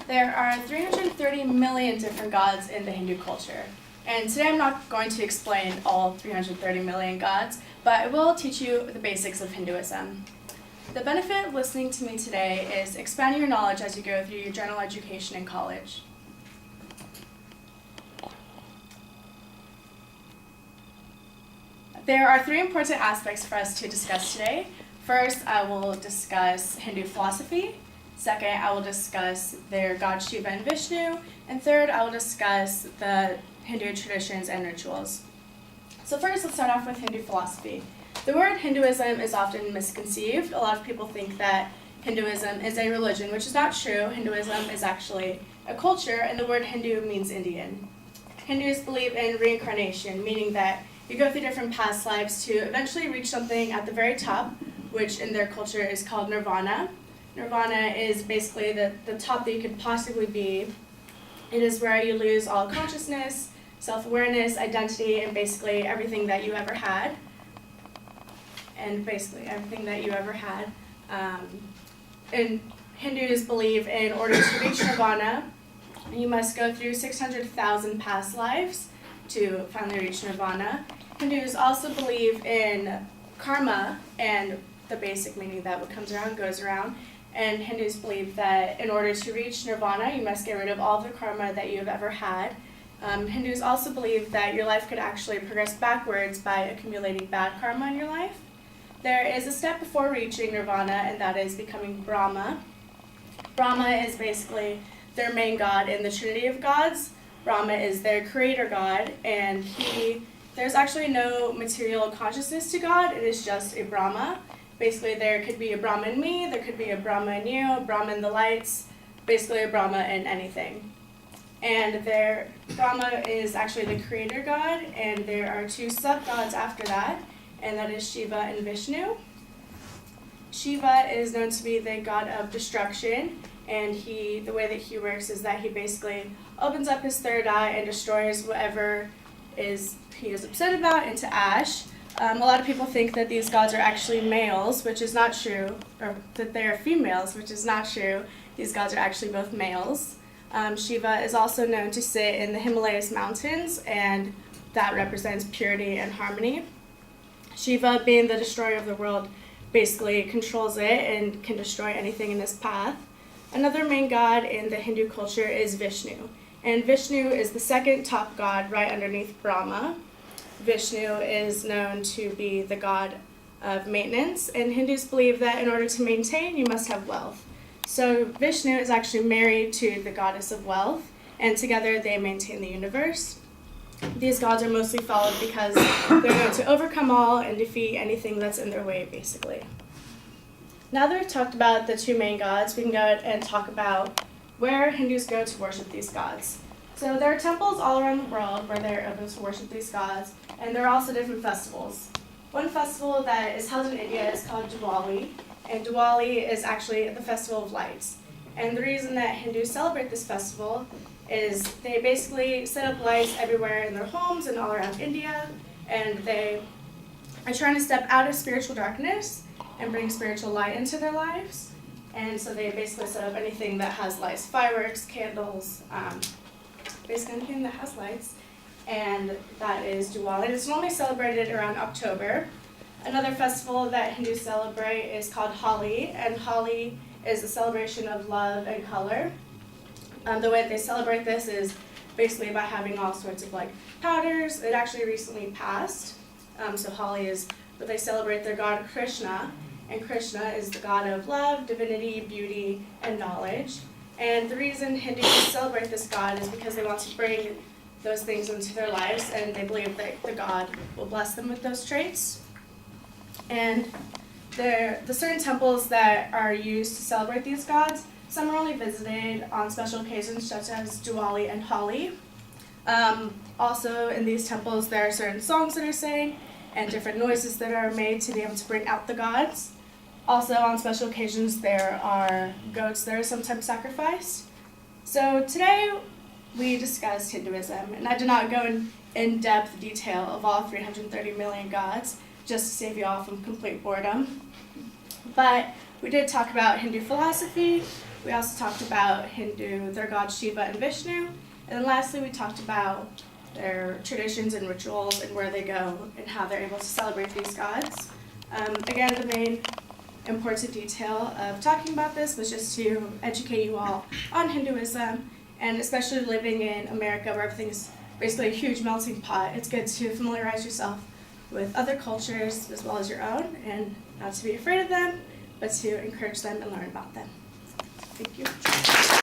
There are 330 million different gods in the Hindu culture. And today I'm not going to explain all 330 million gods, but I will teach you the basics of Hinduism. The benefit of listening to me today is expanding your knowledge as you go through your general education in college. There are three important aspects for us to discuss today. First, I will discuss Hindu philosophy. Second, I will discuss their gods Shiva and Vishnu. And third, I will discuss the Hindu traditions and rituals. So first, let's start off with Hindu philosophy. The word Hinduism is often misconceived. A lot of people think that Hinduism is a religion, which is not true. Hinduism is actually a culture, and the word Hindu means Indian. Hindus believe in reincarnation, meaning that you go through different past lives to eventually reach something at the very top, which in their culture is called nirvana. Nirvana is basically the top that you could possibly be. It is where you lose all consciousness, self-awareness, identity, and basically everything that you ever had. And Hindus believe in order to reach nirvana, you must go through 600,000 past lives to finally reach nirvana. Hindus also believe in karma and the basic meaning that what comes around goes around. And Hindus believe that in order to reach nirvana, you must get rid of all the karma that you have ever had. Hindus also believe that your life could actually progress backwards by accumulating bad karma in your life. There is a step before reaching nirvana, and that is becoming Brahma. Brahma is basically their main god in the Trinity of gods. Brahma is their creator god, and there's actually no material consciousness to God. It is just a Brahma. Basically, there could be a Brahma in me, there could be a Brahma in you, a Brahma in the lights, basically a Brahma in anything. And Brahma is actually the creator god, and there are two sub-gods after that, and that is Shiva and Vishnu. Shiva is known to be the god of destruction, and the way that he works is that he basically opens up his third eye and destroys whatever he is upset about into ash. A lot of people think that these gods are actually males, which is not true, or that they are females, which is not true. These gods are actually both males. Shiva is also known to sit in the Himalayas mountains, and that represents purity and harmony. Shiva, being the destroyer of the world, basically controls it and can destroy anything in his path. Another main god in the Hindu culture is Vishnu, and Vishnu is the second top god right underneath Brahma. Vishnu is known to be the god of maintenance, and Hindus believe that in order to maintain, you must have wealth. So Vishnu is actually married to the goddess of wealth, and together they maintain the universe. These gods are mostly followed because they're known to overcome all and defeat anything that's in their way, basically. Now that we've talked about the two main gods, we can go and talk about where Hindus go to worship these gods. So there are temples all around the world where they're able to worship these gods, and there are also different festivals. One festival that is held in India is called Diwali, and Diwali is actually the festival of lights. And the reason that Hindus celebrate this festival is they basically set up lights everywhere in their homes and all around India, and they are trying to step out of spiritual darkness and bring spiritual light into their lives. And so they basically set up anything that has lights, fireworks, candles, basically anything that has lights, and that is Diwali. It's normally celebrated around October. Another festival that Hindus celebrate is called Holi, and Holi is a celebration of love and color. The way they celebrate this is basically by having all sorts of powders. It actually recently passed. So Holi is where they celebrate their god Krishna, and Krishna is the god of love, divinity, beauty, and knowledge. And the reason Hindus celebrate this god is because they want to bring those things into their lives, and they believe that the god will bless them with those traits. And the certain temples that are used to celebrate these gods, some are only visited on special occasions such as Diwali and Holi. Also in these temples there are certain songs that are sang and different noises that are made to be able to bring out the gods. Also on special occasions there are goats that are sometimes sacrificed. So today we discussed Hinduism, and I did not go in depth detail of all 330 million gods just to save you all from complete boredom. But we did talk about Hindu philosophy, We also talked about Hindu, their gods Shiva and Vishnu. And then lastly, we talked about their traditions and rituals and where they go and how they're able to celebrate these gods. Again, the main important detail of talking about this was just to educate you all on Hinduism, and especially living in America where everything's basically a huge melting pot. It's good to familiarize yourself with other cultures as well as your own, and not to be afraid of them, but to encourage them and learn about them. Thank you.